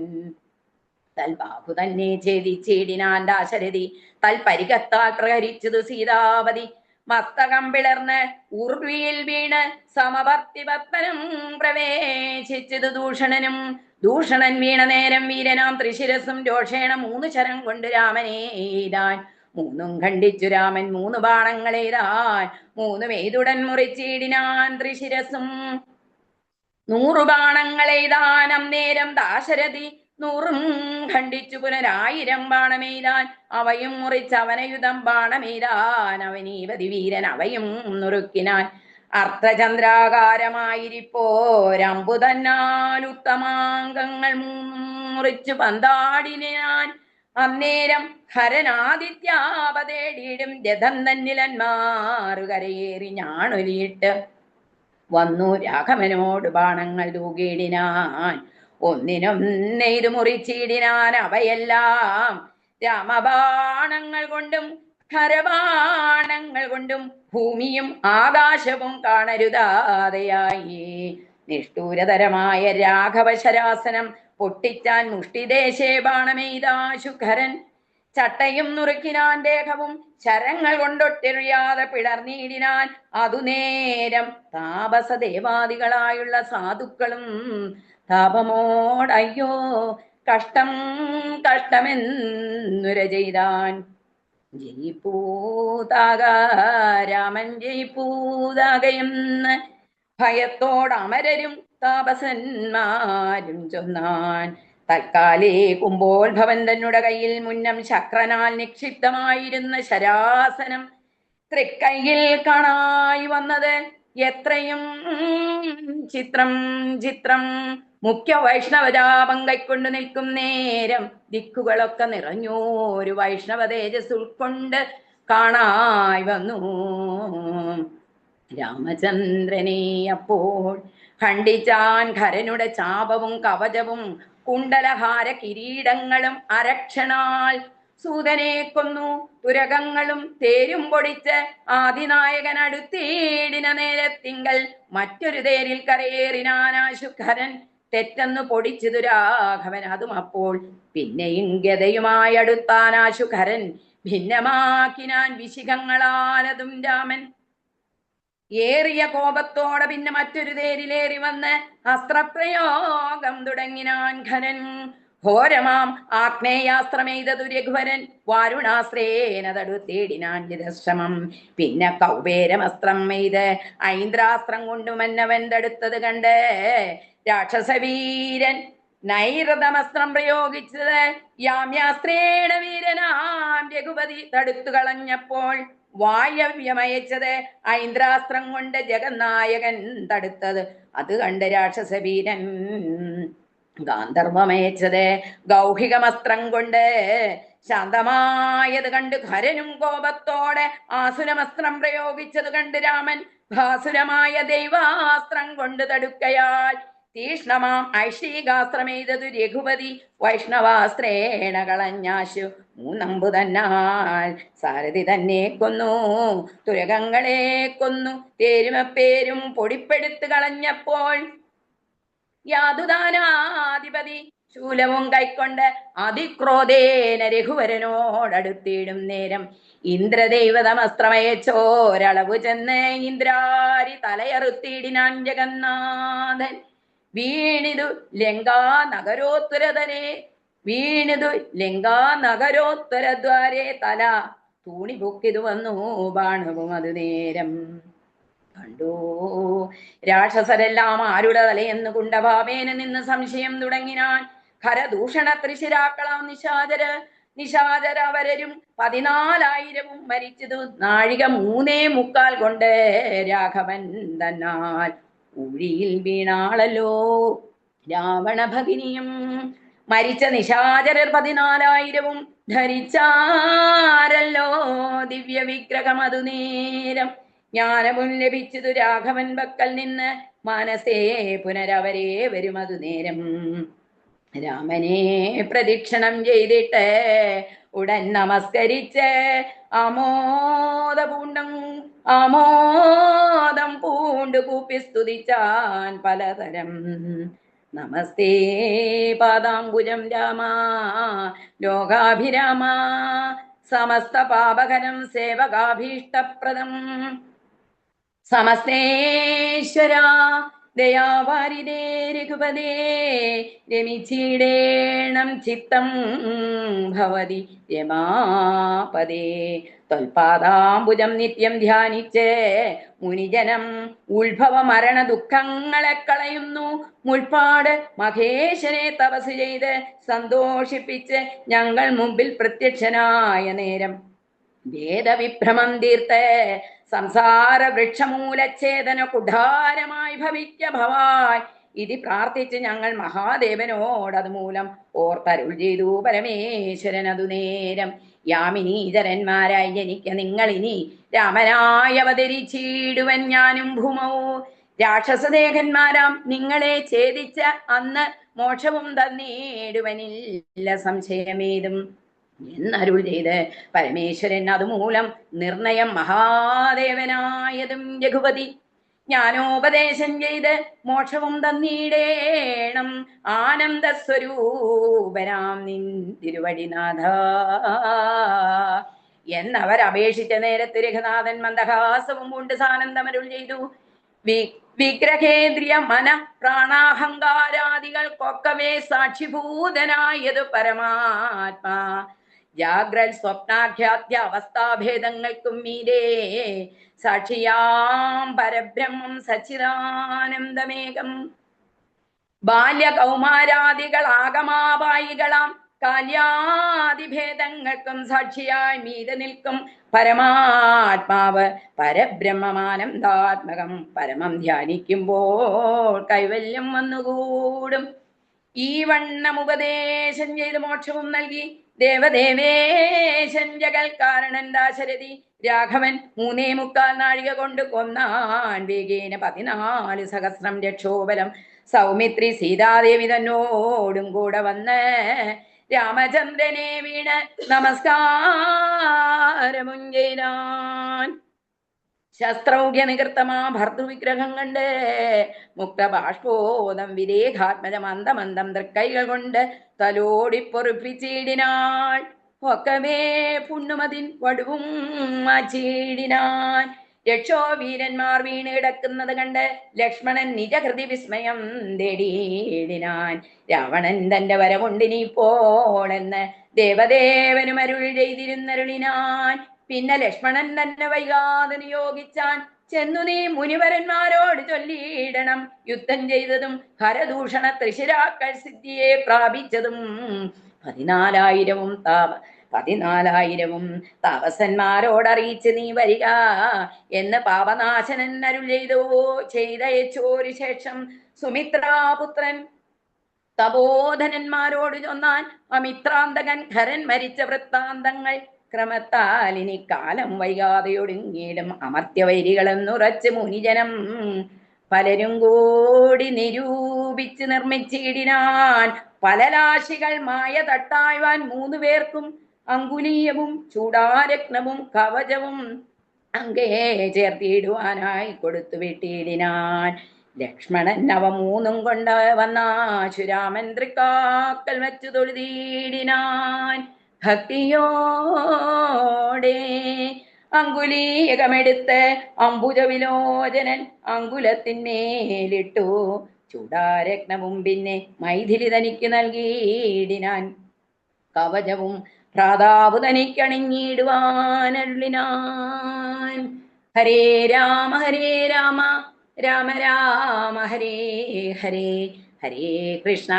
[SPEAKER 4] തൽബാഹു തന്നെ ഛേദിച്ചിടിനാൻ ദാശരഥി, തൽപരികത്താൽ പ്രഹരിച്ചതു സീതാവതി. മസ്തകം പിളർന്ന് ഊർവിയിൽ വീണ് സമവർത്തിപത്മനം പ്രവേശിച്ചതു ദൂഷണനും. ദൂഷണൻ വീണ നേരം വീരനാം ത്രിശിരസും രോഷേണ 3 ശരം കൊണ്ട് രാമനെ എയ്താൻ. 3ഉം ഖണ്ഡിച്ചു രാമൻ 3 ബാണങ്ങളെയ്താൻ. 3ഉം എയ്തുടൻ മുറിച്ചിടിനാൻ ത്രിശിരസും. 100 ബാണങ്ങളെയ്താൻ അന്നേരം ദാശരഥി. 100ഉം ഖണ്ഡിച്ചു പുനരായിരം ബാണമെയ്താൻ. അവയും മുറിച്ചവനയുധം ബാണമെയ്താൻ. അവനീവതി വീരൻ അവയും നുറുക്കിനാൻ. അർത്ഥചന്ദ്രാകാരമായിരിപ്പോരമ്പു തന്നാൽ ഉത്തമാംഗങ്ങൾ 3ഉം മുറിച്ചു പന്താടിനാൻ. അന്നേരം ഹരനാദിത്യാപതേടിയിടും രഥം തന്നിലന്മാറു കരയേറി ഞാണൊലിയിട്ട് വന്നു രാഘവനോട് ബാണങ്ങൾ തൂകിയിടിനാൻ. ഒന്നിനൊന്നെയ്തു മുറിച്ചിടിനാൻ അവയെല്ലാം. രാമബാണങ്ങൾ കൊണ്ടും ഖരബാണങ്ങൾ കൊണ്ടും ഭൂമിയും ആകാശവും കാണരുതാതെയായി. നിഷ്ഠൂരതരമായ രാഘവശരാസനം പൊട്ടിച്ചാൻ മുഷ്ടിദേശേ ബാണമെയ്താശുഖരൻ. ചട്ടയും നുറുക്കിനാൻ ദേഹവും ശരങ്ങൾ കൊണ്ടൊട്ടെറിയാതെ പിളർന്നിടിനാൻ. അതു നേരം താപസദേവാദികളായുള്ള സാധുക്കളും താപമോടയ്യോ കഷ്ടം കഷ്ടമെന്നുര ചെയ്താൻ. ജയിപ്പൂതാക രാമൻ ജയിപ്പൂതാകയെന്ന് ഭയത്തോടമരരും താപസന്മാരും ചൊന്നാൻ. തൽക്കാലേ കുംഭോത്ഭവൻ തന്നുടെ കയ്യിൽ മുന്നം ശക്രനാൽ നിക്ഷിപ്തമായിരുന്ന ശരാസനം തൃക്കൈയിൽ കാണായി വന്നത് എത്രയും ചിത്രം ചിത്രം. മുഖ്യ വൈഷ്ണവജാപം കൈക്കൊണ്ടു നിൽക്കും നേരം ദിക്കുകളൊക്കെ നിറഞ്ഞോരു വൈഷ്ണവ തേജസ് ഉൾക്കൊണ്ട് കാണായി വന്നു. രാമചന്ദ്രനെ അപ്പോൾ ഖണ്ഡിച്ചാൻ ഖരനുടെ ചാപവും കവചവും കുണ്ടലഹാര കിരീടങ്ങളും അരക്ഷണാൽ. സൂതനെ കൊന്നു തുരകങ്ങളും തേരും പൊടിച്ച് ആദിനായകൻ അടുത്തേടിന നേരത്തിങ്കൽ മറ്റൊരു തേരിൽ കരയേറിനാനാശുഖരൻ. തെറ്റെന്നു പൊടിച്ചതു രാഘവൻ. അതും അപ്പോൾ പിന്നെയും ഗതയുമായി അടുത്താനാശുഖരൻ. ഭിന്നമാക്കിനാൻ വിശിഖങ്ങളാലതും രാമൻ. ഏറിയ കോപത്തോടെ പിന്നെ മറ്റൊരു തേരിലേറി വന്ന് അസ്ത്രപ്രയോഗം തുടങ്ങിനാൻ ഖരൻ. ഘോരമാം ആഗ്നേയാസ്ത്രമെയ്തതു രഘുവരൻ വാരുണാശ്രേന തടുത്തേടിനാൻ ചിരശ്രമം. പിന്നെ കൗബേരമസ്ത്രം മെയ്ത് ഐന്ദ്രാസ്ത്രം കൊണ്ടു മന്നവൻ തടുത്തത് കണ്ട് രാക്ഷസവീരൻ നൈരതമസ്ത്രം പ്രയോഗിച്ചത് യാമ്യാസ്ത്രേണ വീരനാം രഘുപതി തടുത്തു കളഞ്ഞപ്പോൾ വായവ്യമയച്ചത് ഐന്ദ്രാസ്ത്രം കൊണ്ട് ജഗന്നായകൻ തടുത്തത് അത് കണ്ട് രാക്ഷസവീരൻ ഗാന്ധർവമയച്ചത് ഗൗഹികമസ്ത്രം കൊണ്ട് ശാന്തമായത് കണ്ട് ഖരനും കോപത്തോടെ ആസുരമസ്ത്രം പ്രയോഗിച്ചത് കണ്ട് രാമൻ ഭാസുരമായ ദൈവാസ്ത്രം കൊണ്ട് തടുക്കയാൽ തീഷ്ണമാം ഐഷീകാസ്ത്രമെയ്തതു രഘുപതി വൈഷ്ണവാസ്ത്രേണ കളഞ്ഞാശു മൂന്നമ്പു തന്നാൽ സാരഥി തന്നെ കൊന്നു തുരകങ്ങളെ കൊന്നു തേരുമപ്പേരും പൊടിപ്പെടുത്തു കളഞ്ഞപ്പോൾ യാതുദാനാധിപതി ശൂലവും കൈക്കൊണ്ട് അതിക്രോധേന രഘുവരനോടടുത്തിടും നേരം ഇന്ദ്രദൈവതമസ്ത്രമയച്ചോരളവു ചെന്ന് ഇന്ദ്രാരി തലയറുത്തിടിനാൻ ജഗന്നാഥൻ. വീണിതു ലങ്കാ നഗരോത്തരദ്വാരേ തല തൂണി പൊക്കിതു വന്നു ബാണവും അത് നേരം കണ്ടു. രാക്ഷസരെല്ലാം ആരുടെ തലയെന്ന് കുണ്ടഭാവേന നിന്ന് സംശയം തുടങ്ങിനാൻ. ഖരദൂഷണ ത്രിശിരാക്കളാം നിശാചരവരും 14,000 മരിച്ചതു നാഴിക 3:45 കൊണ്ട് രാഘവൻ തന്നാൽ. ഊഴിയിൽ വീണാളല്ലോ രാവണ ഭഗിനിയും മരിച്ച നിശാചരർ 14,000 ധരിച്ചാരല്ലോ ദിവ്യ വിഗ്രഹം അതു നേരം. ജ്ഞാനവും ലഭിച്ചതു രാഘവൻ പക്കൽ നിന്ന് മനസ്സേ പുനരവരെ വരുമതു നേരം. രാമനെ പ്രദക്ഷിണം ചെയ്തിട്ട് ഉടൻ നമസ്കരിച്ച് ആമോദം പൂണ്ടു കൂപ്പി സ്തുതിച്ചാൻ പലതരം. നമസ്തേ പാദാംബുജം രാമ ലോകാഭിരാമ സമസ്ത പാപകരം സേവകാഭീഷ്ടപ്രദം. സമസ്തേശ്വര ദയാവാരിതേ രഘുപതേ രമിച്ചിടേണം ചിത്തം ഭവതി രമാപദേ. തൊൽപാദാംബുജം നിത്യം ധ്യാനിച്ച് മുനിജനം ഉത്ഭവ മരണ ദുഃഖങ്ങളെ കളയുന്നു. മുൾപ്പാട് മഹേശനെ തപസ് ചെയ്ത് സന്തോഷിപ്പിച്ച് ഞങ്ങൾ മുമ്പിൽ പ്രത്യക്ഷനായ നേരം വേദവിഭ്രമം തീർത്ത് സംസാര വൃക്ഷമൂലച്ഛേദന കുഠാരമായി ഭവിക്ക ഭവായ് ഇതി പ്രാർത്ഥിച്ച് ഞങ്ങൾ മഹാദേവനോട് അതുമൂലം ഓർത്തരുൾ ചെയ്തു പരമേശ്വരൻ അതു നേരം. യാമിനീചരന്മാരായി ജനിക്ക നിങ്ങളിനി രാമനായി അവതരിച്ചിടുവൻ ഞാനും ഭൂമവും. രാക്ഷസദേഹന്മാരാം നിങ്ങളെ ഛേദിച്ച അന്ന് മോക്ഷവും തന്നേടുവനില്ല സംശയമേതും എന്നരുൾ ചെയ്ത് പരമേശ്വരൻ അതുമൂലം നിർണയം മഹാദേവനായതും രഘുപതി ജ്ഞാനോപദേശം ചെയ്ത് മോക്ഷവും തന്നീടേണം ആനന്ദസ്വരൂപനാം നിൻ തിരുവടിനാഥ എന്നവരപേക്ഷിച്ച നേരത്ത് രഘുനാഥൻ മന്ദഹാസവും കൊണ്ട് സാനന്ദമരുൾ ചെയ്തു. വിഗ്രഹേന്ദ്രിയ മന പ്രാണാഹങ്കാരാദികൾക്കൊക്കവേ സാക്ഷിഭൂതനായതു പരമാത്മാ. ജാഗ്രൽ സ്വപ്നാഖ്യാത്യ അവസ്ഥാഭേദങ്ങൾക്കും മീരേ സാക്ഷിയാം പരബ്രഹ്മം സച്ചിദാനന്ദമേകം. ബാല്യ കൗമാരാദികൾ ആഗമാവായികളാം കാല്യാദിഭേദങ്ങൾക്കും സാക്ഷിയായി മീതെ നിൽക്കും പരമാത്മാവ് പരബ്രഹ്മമാനന്ദാത്മകം. പരമം ധ്യാനിക്കുമ്പോൾ കൈവല്യം വന്നുകൂടും. ഈ വണ്ണം ഉപദേശം ചെയ്ത് മോക്ഷവും നൽകി ദേവദേവേശൻ ജഗൽ കാരണൻ ദാശരഥി രാഘവൻ 3:45 നാഴിക കൊണ്ട് കൊന്നാൻ വേഗേന 14 സഹസ്രം രക്ഷോബലം. സൗമിത്രി സീതാദേവി തന്നോടും കൂടെ വന്ന് രാമചന്ദ്രനെ വീണ് നമസ്കാരമും ചെയ്താൻ. ശസ്ത്രൗഘ്യ നികൃത്തമാ ഭർതൃവിഗ്രഹം കണ്ട് മുക്തബാഷ്പോദം വിദേഹാത്മജ മന്ദമന്ദം തൃക്കൈകൾ കൊണ്ട് തലോടി പൊറുപ്പിച്ചിടിനാൾ. ഒക്കവേ പുണ്ണുമതിൻ വടുവും മാച്ചിടിനാൻ. രക്ഷോ വീരന്മാർ വീണ് കിടക്കുന്നത് കണ്ട് ലക്ഷ്മണൻ നിജഹൃതി വിസ്മയം തേടിയിടിനാൻ. രാവണൻ തന്റെ വരമുണ്ടിനിപ്പോളെന്ന് ദേവദേവനും അരുൾ ചെയ്തിരുന്നരുളിനാൻ. പിന്നെ ലക്ഷ്മണൻ തന്നെ വൈകാതെ നിയോഗിച്ചാൻ, ചെന്നു നീ മുനിവരന്മാരോട് ചൊല്ലിയിടണം, യുദ്ധം ചെയ്തതും ഹരദൂഷണ തൃശിരാക്കൾ സിദ്ധിയെ പ്രാപിച്ചതും 14,000 താപസന്മാരോടറിയിച്ച് നീ വരിക എന്ന് പാപനാശനൻ അരുൾ ചെയ്തയച്ചോരു ശേഷം സുമിത്രാപുത്രൻ തപോധനന്മാരോട് ചൊന്നാൻ അമിത്രാന്തകൻ ഖരൻ മരിച്ച വൃത്താന്തങ്ങൾ. ക്രമത്താൽ ഇനി കാലം വൈകാതെയൊടുങ്ങിയിടും അമർത്യവൈരികളെന്നുറച്ച് മുനിജനം പലരും കൂടി നിരൂപിച്ച് നിർമ്മിച്ചിടിനാൻ. പലലാശികൾ മായ തട്ടായ്വാൻ 3 പേർക്കും അങ്കുലീയവും ചൂടാരത്നവും കവചവും അങ്കേ ചേർത്തിടുവാനായി കൊടുത്തു വിട്ടിടിനാൻ. ലക്ഷ്മണൻ അവ 3 കൊണ്ട് വന്നാശുരാമൻ തൃക്കാക്കൽ വച്ചു തൊഴുതിയിടിനാൻ. ഭക്തിയോടെ അങ്കുലീയകമെടുത്ത് അംബുജവിലോചനൻ അങ്കുലത്തിന്മേലിട്ടു. ചൂടാരത്നവും പിന്നെ മൈഥിലി തനിക്ക് നൽകിയിടിനാൻ. കവചവും ഭ്രാതാവു തനിക്കണിഞ്ഞിടുവാനരുളിനാൻ. ഹരേ രാമ രാമ രാമ ഹരേ ഹരേ, ഹരേ കൃഷ്ണ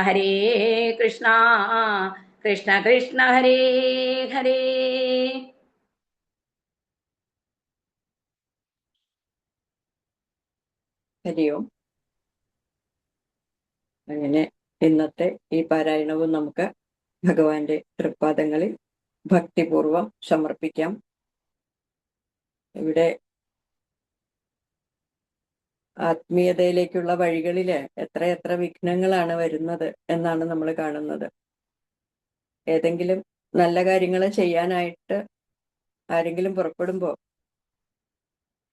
[SPEAKER 4] കൃഷ്ണ കൃഷ്ണ ഹരേ ഹരേ.
[SPEAKER 1] ഹരി ഓം. അങ്ങനെ ഇന്നത്തെ ഈ പാരായണവും നമുക്ക് ഭഗവാന്റെ തൃപ്പാദങ്ങളിൽ ഭക്തിപൂർവം സമർപ്പിക്കാം. ഇവിടെ ആത്മീയതയിലേക്കുള്ള വഴികളില് എത്ര വിഘ്നങ്ങളാണ് വരുന്നത് എന്നാണ് നമ്മൾ കാണുന്നത്. ഏതെങ്കിലും നല്ല കാര്യങ്ങൾ ചെയ്യാനായിട്ട് ആരെങ്കിലും പുറപ്പെടുമ്പോൾ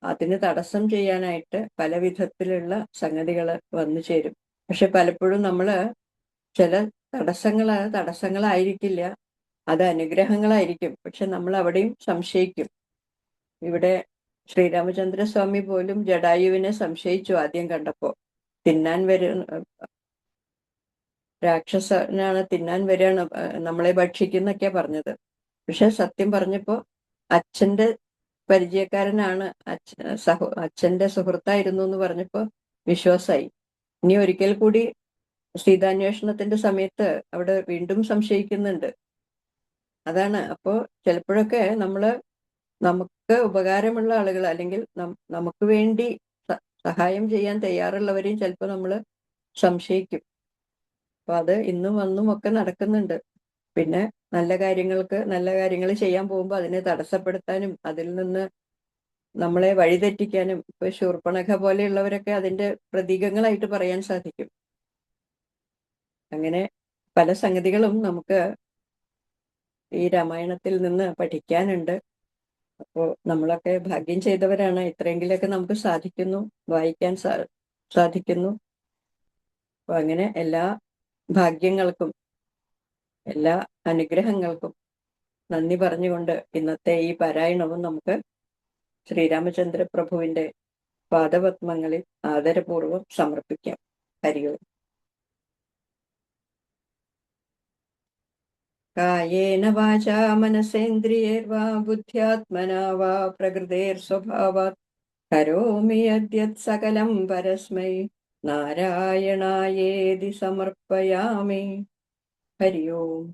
[SPEAKER 1] അതിന് തടസ്സം ചെയ്യാനായിട്ട് പല വിധത്തിലുള്ള സംഗതികൾ വന്നു ചേരും. പക്ഷെ പലപ്പോഴും നമ്മള് ചില തടസ്സങ്ങളായിരിക്കില്ല, അത് അനുഗ്രഹങ്ങളായിരിക്കും. പക്ഷെ നമ്മൾ അവിടെയും സംശയിക്കും. ഇവിടെ ശ്രീരാമചന്ദ്രസ്വാമി പോലും ജടായുവിനെ സംശയിച്ചു ആദ്യം കണ്ടപ്പോ. രാക്ഷസനാണ്, തിന്നാൻ വരികയാണ്, നമ്മളെ ഭക്ഷിക്കുന്നൊക്കെയാ പറഞ്ഞത്. പക്ഷെ സത്യം പറഞ്ഞപ്പോ അച്ഛന്റെ പരിചയക്കാരനാണ്, അച്ഛന്റെ സുഹൃത്തായിരുന്നു എന്ന് പറഞ്ഞപ്പോ വിശ്വാസായി. ഇനി ഒരിക്കൽ കൂടി സീതാന്വേഷണത്തിന്റെ സമയത്ത് അവിടെ വീണ്ടും സംശയിക്കുന്നുണ്ട്. അതാണ്. അപ്പോ ചിലപ്പോഴൊക്കെ നമുക്ക് ഉപകാരമുള്ള ആളുകൾ അല്ലെങ്കിൽ നമുക്ക് വേണ്ടി സഹായം ചെയ്യാൻ തയ്യാറുള്ളവരെയും ചിലപ്പോൾ നമ്മൾ സംശയിക്കും. അപ്പൊ അത് ഇന്നും അന്നും ഒക്കെ നടക്കുന്നുണ്ട്. പിന്നെ നല്ല കാര്യങ്ങൾ ചെയ്യാൻ പോകുമ്പോൾ അതിനെ തടസ്സപ്പെടുത്താനും അതിൽ നിന്ന് നമ്മളെ വഴിതെറ്റിക്കാനും ഇപ്പൊ ശൂർപ്പണഖ പോലെയുള്ളവരൊക്കെ അതിന്റെ പ്രതീകങ്ങളായിട്ട് പറയാൻ സാധിക്കും. അങ്ങനെ പല സംഗതികളും നമുക്ക് ഈ രാമായണത്തിൽ നിന്ന് പഠിക്കാനുണ്ട്. അപ്പോൾ നമ്മളൊക്കെ ഭാഗ്യം ചെയ്തവരാണ്. ഇത്രയെങ്കിലൊക്കെ നമുക്ക് സാധിക്കുന്നു, വായിക്കാൻ സാധിക്കുന്നു. അപ്പൊ അങ്ങനെ എല്ലാ ഭാഗ്യങ്ങൾക്കും എല്ലാ അനുഗ്രഹങ്ങൾക്കും നന്ദി പറഞ്ഞുകൊണ്ട് ഇന്നത്തെ ഈ പാരായണവും നമുക്ക് ശ്രീരാമചന്ദ്ര പ്രഭുവിന്റെ പാദപത്മങ്ങളിൽ ആദരപൂർവ്വം സമർപ്പിക്കാം. ഹരി ഓം. കായേന വാചാ മനസേന്ദ്രിയേർവാ ബുദ്ധ്യാത്മനാ വാ പ്രകൃതേർസ്വഭാവാത് കരോമി യദ്യത് സകലം പരസ്മൈ നാരായണായേതി സമർപ്പയാമി. ഹരി ഓം.